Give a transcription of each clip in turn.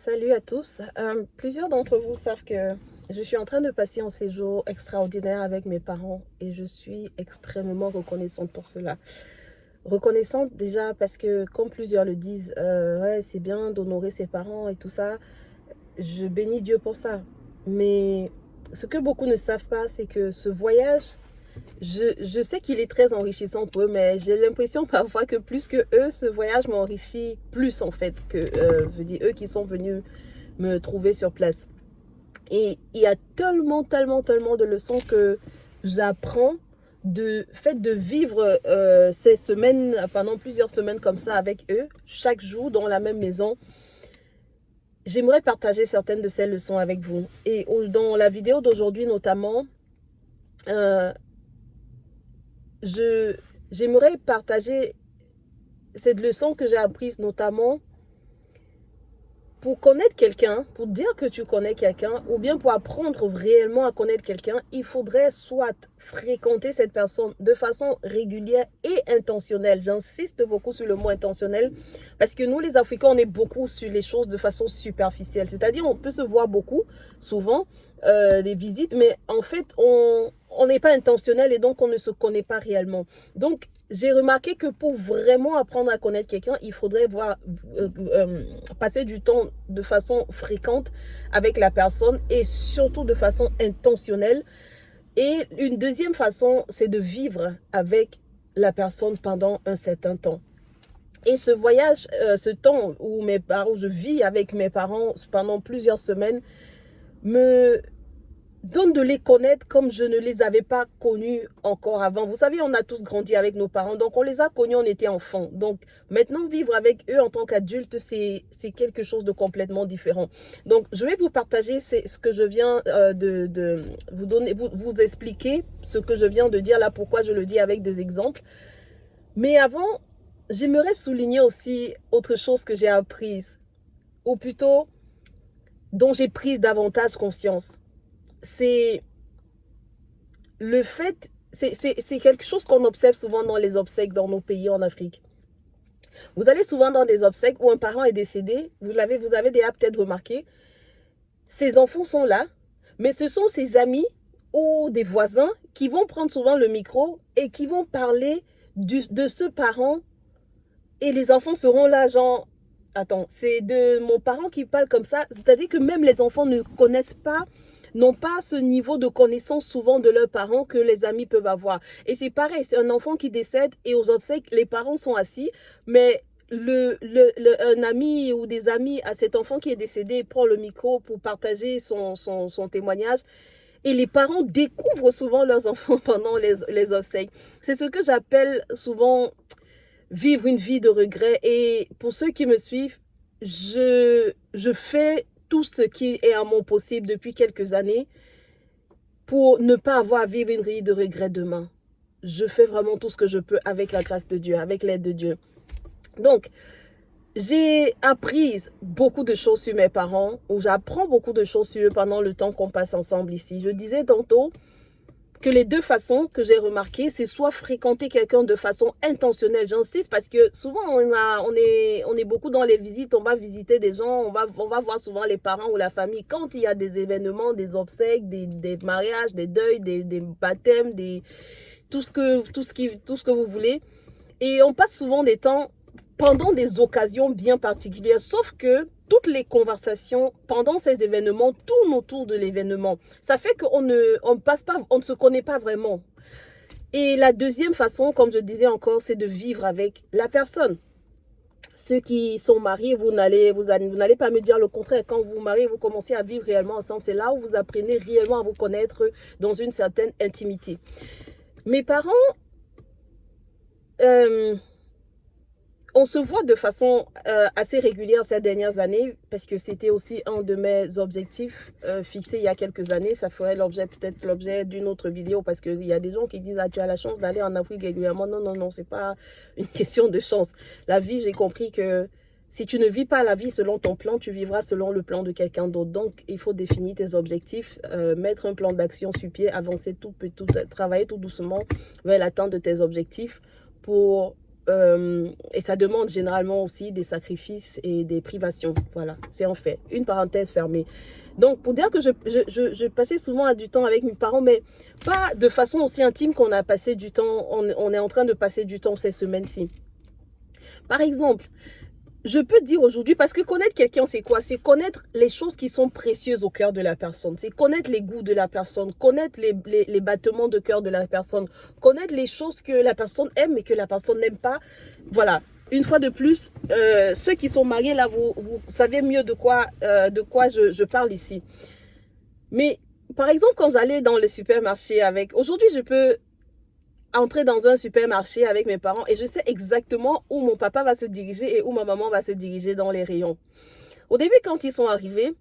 Salut à tous. Plusieurs d'entre vous savent que je suis en train de passer un séjour extraordinaire avec mes parents et je suis extrêmement reconnaissante pour cela. Reconnaissante déjà parce que, comme plusieurs le disent, ouais, c'est bien d'honorer ses parents et tout ça. Je bénis Dieu pour ça. Mais ce que beaucoup ne savent pas, c'est que ce voyage, je sais qu'il est très enrichissant pour eux, mais j'ai l'impression parfois que plus que eux, ce voyage m'enrichit plus en fait que, je veux dire, eux qui sont venus me trouver sur place. Et il y a tellement de leçons que j'apprends de fait de vivre ces semaines, pendant plusieurs semaines comme ça avec eux, chaque jour dans la même maison. J'aimerais partager certaines de ces leçons avec vous. Et dans la vidéo d'aujourd'hui notamment, euh, j'aimerais partager cette leçon que j'ai apprise notamment pour connaître quelqu'un, pour dire que tu connais quelqu'un, ou bien pour apprendre réellement à connaître quelqu'un, il faudrait soit fréquenter cette personne de façon régulière et intentionnelle. J'insiste beaucoup sur le mot intentionnel, parce que nous, les Africains, on est beaucoup sur les choses de façon superficielle. C'est-à-dire, on peut se voir beaucoup, souvent, des visites, mais en fait, on n'est pas intentionnel et donc on ne se connaît pas réellement. Donc, j'ai remarqué que pour vraiment apprendre à connaître quelqu'un, il faudrait passer du temps de façon fréquente avec la personne et surtout de façon intentionnelle. Et une deuxième façon, c'est de vivre avec la personne pendant un certain temps. Et ce voyage, ce temps où je vis avec mes parents pendant plusieurs semaines, me donne de les connaître comme je ne les avais pas connus encore avant. Vous savez, on a tous grandi avec nos parents, donc on les a connus, on était enfants. Donc maintenant, vivre avec eux en tant qu'adulte, c'est quelque chose de complètement différent. Donc je vais vous partager ce que je viens de vous donner, vous expliquer ce que je viens de dire là, pourquoi je le dis avec des exemples. Mais avant, j'aimerais souligner aussi autre chose que j'ai apprise, ou plutôt dont j'ai pris davantage conscience. C'est le fait, c'est quelque chose qu'on observe souvent dans les obsèques dans nos pays en Afrique. Vous allez souvent dans des obsèques où un parent est décédé, vous avez déjà peut-être remarqué, ses enfants sont là, mais ce sont ses amis ou des voisins qui vont prendre souvent le micro et qui vont parler de ce parent et les enfants seront là genre, attends, c'est de mon parent qui parle comme ça, c'est-à-dire que même les enfants ne connaissent pas, n'ont pas ce niveau de connaissance souvent de leurs parents que les amis peuvent avoir. Et c'est pareil, c'est un enfant qui décède et aux obsèques, les parents sont assis, mais un ami ou des amis à cet enfant qui est décédé prend le micro pour partager son témoignage. Et les parents découvrent souvent leurs enfants pendant les obsèques. C'est ce que j'appelle souvent vivre une vie de regret. Et pour ceux qui me suivent, je fais tout ce qui est à mon possible depuis quelques années pour ne pas avoir à vivre une vie de regret demain. Je fais vraiment tout ce que je peux avec la grâce de Dieu, avec l'aide de Dieu. Donc, j'ai appris beaucoup de choses sur mes parents, ou j'apprends beaucoup de choses sur eux pendant le temps qu'on passe ensemble ici. Je disais tantôt que les deux façons que j'ai remarquées, c'est soit fréquenter quelqu'un de façon intentionnelle, j'insiste, parce que souvent on est beaucoup dans les visites, on va visiter des gens, on va voir souvent les parents ou la famille quand il y a des événements, des obsèques, des mariages, des deuils, des baptêmes, tout ce que vous voulez. Et on passe souvent des temps pendant des occasions bien particulières, sauf que toutes les conversations pendant ces événements tournent autour de l'événement. Ça fait qu'on on ne se connaît pas vraiment. Et la deuxième façon, comme je disais encore, c'est de vivre avec la personne. Ceux qui sont mariés, vous n'allez pas me dire le contraire. Quand vous vous mariez, vous commencez à vivre réellement ensemble. C'est là où vous apprenez réellement à vous connaître dans une certaine intimité. Mes parents, on se voit de façon assez régulière ces dernières années parce que c'était aussi un de mes objectifs fixés il y a quelques années. Ça ferait peut-être l'objet d'une autre vidéo parce qu'il y a des gens qui disent « Ah, tu as la chance d'aller en Afrique régulièrement. » Non, non, non, c'est pas une question de chance. La vie, j'ai compris que si tu ne vis pas la vie selon ton plan, tu vivras selon le plan de quelqu'un d'autre. Donc, il faut définir tes objectifs, mettre un plan d'action sur pied, avancer travailler tout doucement vers l'atteinte de tes objectifs pour et ça demande généralement aussi des sacrifices et des privations. Voilà, c'est en fait une parenthèse fermée. Donc, pour dire que je passais souvent du temps avec mes parents, mais pas de façon aussi intime qu'on a passé du temps, on est en train de passer du temps ces semaines-ci. Par exemple, je peux dire aujourd'hui, parce que connaître quelqu'un, c'est quoi? C'est connaître les choses qui sont précieuses au cœur de la personne. C'est connaître les goûts de la personne, connaître les battements de cœur de la personne, connaître les choses que la personne aime et que la personne n'aime pas. Voilà. Une fois de plus, ceux qui sont mariés, là, vous savez mieux de quoi je parle ici. Mais, par exemple, quand j'allais dans le supermarché avec... Aujourd'hui, je peux entrer dans un supermarché avec mes parents et je sais exactement où mon papa va se diriger et où ma maman va se diriger dans les rayons. Au début, quand ils sont arrivés,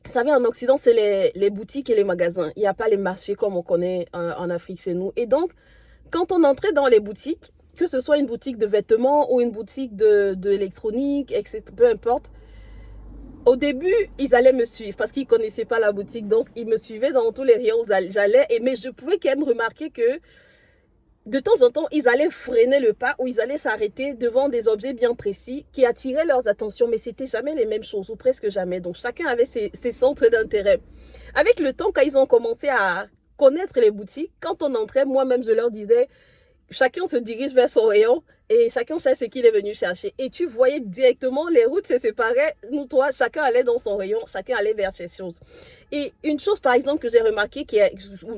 vous savez, en Occident, c'est les boutiques et les magasins. Il n'y a pas les marchés comme on connaît en Afrique chez nous. Et donc, quand on entrait dans les boutiques, que ce soit une boutique de vêtements ou une boutique d'électronique, etc., peu importe, au début, ils allaient me suivre parce qu'ils ne connaissaient pas la boutique. Donc, ils me suivaient dans tous les rayons où j'allais. Mais je pouvais quand même remarquer que de temps en temps, ils allaient freiner le pas ou ils allaient s'arrêter devant des objets bien précis qui attiraient leurs attentions, mais c'était jamais les mêmes choses ou presque jamais. Donc, chacun avait ses centres d'intérêt. Avec le temps, quand ils ont commencé à connaître les boutiques, quand on entrait, moi-même, je leur disais, chacun se dirige vers son rayon et chacun sait ce qu'il est venu chercher. Et tu voyais directement, les routes se séparaient. Nous, toi, chacun allait dans son rayon, chacun allait vers ses choses. Et une chose, par exemple, que j'ai remarqué,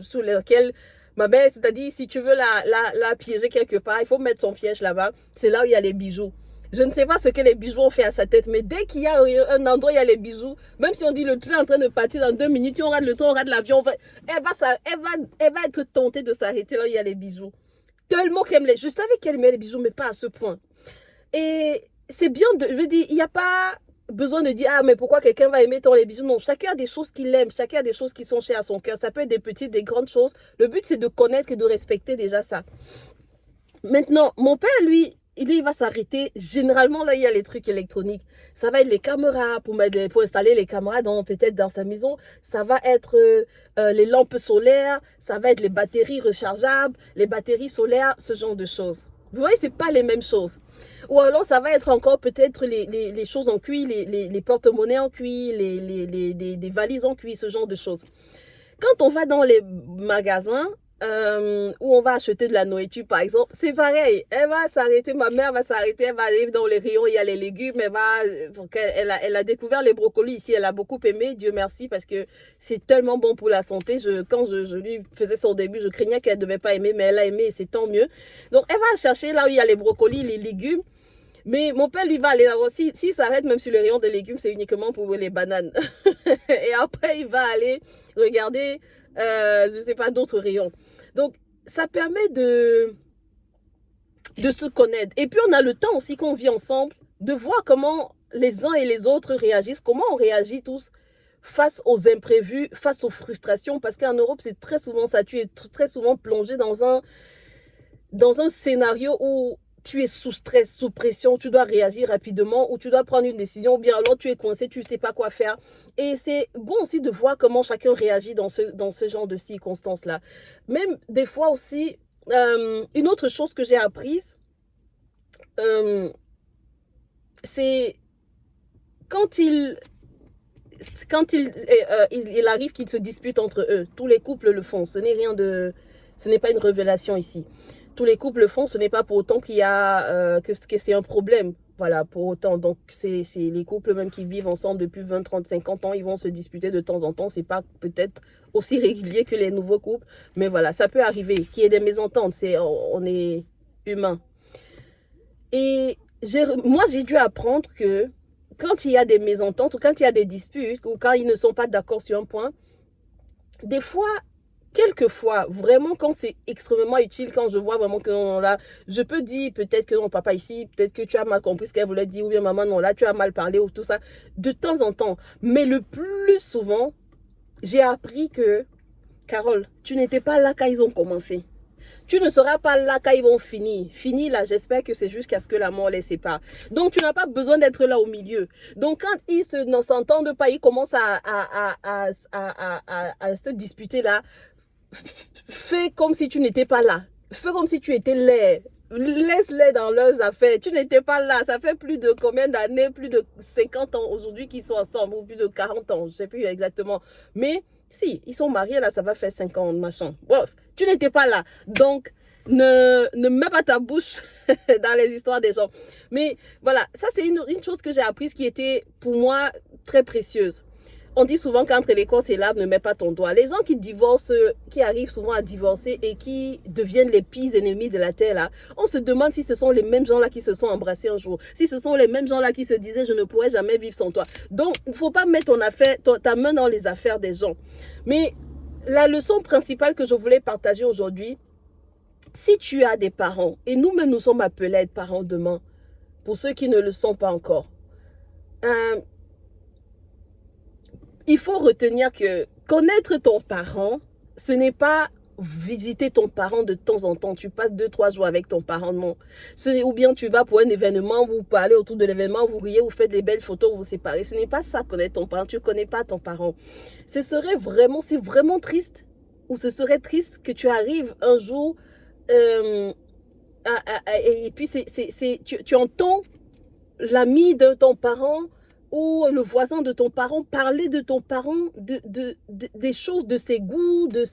sur laquelle ma mère, c'est-à-dire, si tu veux la piéger quelque part, il faut mettre son piège là-bas. C'est là où il y a les bijoux. Je ne sais pas ce que les bijoux ont fait à sa tête, mais dès qu'il y a un endroit où il y a les bijoux, même si on dit le train est en train de partir dans 2 minutes, si on rate le train, on rate l'avion, elle va être tentée de s'arrêter là où il y a les bijoux. Tellement qu'elle aimait. Je savais qu'elle aimait les bijoux, mais pas à ce point. Et c'est bien je veux dire, il n'y a pas besoin de dire, ah, mais pourquoi quelqu'un va aimer tant les bijoux? Non, chacun a des choses qu'il aime, chacun a des choses qui sont chères à son cœur. Ça peut être des petites, des grandes choses. Le but, c'est de connaître et de respecter déjà ça. Maintenant, mon père, lui, il va s'arrêter. Généralement, là, il y a les trucs électroniques. Ça va être les caméras pour installer les caméras peut-être dans sa maison. Ça va être les lampes solaires. Ça va être les batteries rechargeables, les batteries solaires, ce genre de choses. Vous voyez, c'est pas les mêmes choses. Ou alors, ça va être encore peut-être les choses en cuir, les porte-monnaies en cuir, les valises en cuir, ce genre de choses. Quand on va dans les magasins, où on va acheter de la nourriture, par exemple, c'est pareil. Elle va s'arrêter, ma mère va s'arrêter, elle va aller dans les rayons, il y a les légumes, elle a découvert les brocolis ici, elle a beaucoup aimé, Dieu merci, parce que c'est tellement bon pour la santé. Quand je lui faisais son début, je craignais qu'elle ne devait pas aimer, mais elle a aimé et c'est tant mieux. Donc, elle va chercher là où il y a les brocolis, les légumes. Mais mon père, lui, va aller là-bas. S'il s'arrête même sur les rayons des légumes, c'est uniquement pour les bananes. Et après, il va aller regarder, je ne sais pas, d'autres rayons. Donc, ça permet de se connaître. Et puis, on a le temps aussi qu'on vit ensemble de voir comment les uns et les autres réagissent, comment on réagit tous face aux imprévus, face aux frustrations. Parce qu'en Europe, c'est très souvent ça. Tu es très souvent plongé dans un scénario où tu es sous stress, sous pression, tu dois réagir rapidement ou tu dois prendre une décision ou bien alors tu es coincé, tu ne sais pas quoi faire. Et c'est bon aussi de voir comment chacun réagit dans ce genre de circonstances-là. Même des fois aussi, une autre chose que j'ai apprise, c'est quand il arrive qu'ils se disputent entre eux. Tous les couples le font. Ce n'est pas une révélation ici. Tous les couples le font, ce n'est pas pour autant qu'il y a que c'est un problème. Voilà, pour autant. Donc, c'est les couples même qui vivent ensemble depuis 20, 30, 50 ans, ils vont se disputer de temps en temps. C'est pas peut-être aussi régulier que les nouveaux couples, mais voilà, ça peut arriver. Qu'il y ait des mésententes, on est humain. Et moi, j'ai dû apprendre que quand il y a des mésententes ou quand il y a des disputes ou quand ils ne sont pas d'accord sur un point, des fois, quelquefois, vraiment quand c'est extrêmement utile, quand je vois vraiment que non, là, je peux dire peut-être que non, papa ici, peut-être que tu as mal compris ce qu'elle voulait dire, ou bien maman, non, là, tu as mal parlé, ou tout ça, de temps en temps. Mais le plus souvent, j'ai appris que, Carole, tu n'étais pas là quand ils ont commencé. Tu ne seras pas là quand ils vont finir. Fini là, j'espère que c'est jusqu'à ce que la mort les sépare. Donc, tu n'as pas besoin d'être là au milieu. Donc, quand ils ne s'entendent pas, ils commencent à se disputer là, fais comme si tu n'étais pas là. Fais comme si tu étais l'air. laisse-les dans leurs affaires. Tu n'étais pas là. Ça fait plus de combien d'années, plus de 50 ans aujourd'hui qu'ils sont ensemble, ou plus de 40 ans, je ne sais plus exactement. Mais si, ils sont mariés là, ça va faire 5 ans, machin. Bref, tu n'étais pas là. Donc, ne mets pas ta bouche dans les histoires des gens. Mais voilà, ça c'est une chose que j'ai apprise qui était pour moi très précieuse. On dit souvent qu'entre l'écorce et l'arbre, ne mets pas ton doigt. Les gens qui divorcent, qui arrivent souvent à divorcer et qui deviennent les pires ennemis de la terre, là, on se demande si ce sont les mêmes gens-là qui se sont embrassés un jour. Si ce sont les mêmes gens-là qui se disaient, je ne pourrais jamais vivre sans toi. Donc, il ne faut pas mettre ta main dans les affaires des gens. Mais la leçon principale que je voulais partager aujourd'hui, si tu as des parents, et nous-mêmes nous sommes appelés à être parents demain, pour ceux qui ne le sont pas encore, il faut retenir que connaître ton parent, ce n'est pas visiter ton parent de temps en temps. Tu passes 2-3 jours avec ton parent, non. Ou bien tu vas pour un événement, vous parlez autour de l'événement, vous riez, vous faites des belles photos, vous vous séparez. Ce n'est pas ça, connaître ton parent. Tu ne connais pas ton parent. C'est vraiment triste, ou ce serait triste que tu arrives un jour et puis tu entends l'ami de ton parent ou le voisin de ton parent parler de ton parent, des choses, de ses goûts, des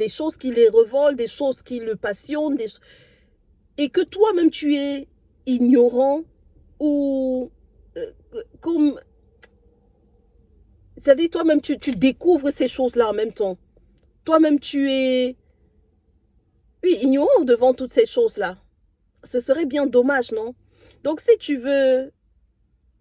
choses qui les revoltent, des choses qui le passionnent, et que toi-même tu es ignorant ou comme... C'est-à-dire toi-même tu découvres ces choses-là en même temps. Toi-même tu es, oui, ignorant devant toutes ces choses-là. Ce serait bien dommage, non? Donc si tu veux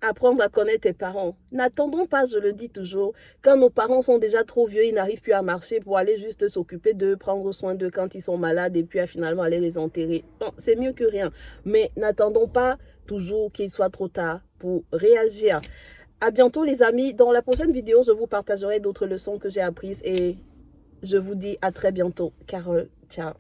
apprendre à connaître tes parents, n'attendons pas, je le dis toujours, quand nos parents sont déjà trop vieux, ils n'arrivent plus à marcher pour aller juste s'occuper d'eux, prendre soin d'eux quand ils sont malades et puis finalement aller les enterrer. Bon, c'est mieux que rien. Mais n'attendons pas toujours qu'il soit trop tard pour réagir. À bientôt les amis. Dans la prochaine vidéo, je vous partagerai d'autres leçons que j'ai apprises et je vous dis à très bientôt. Carole, ciao.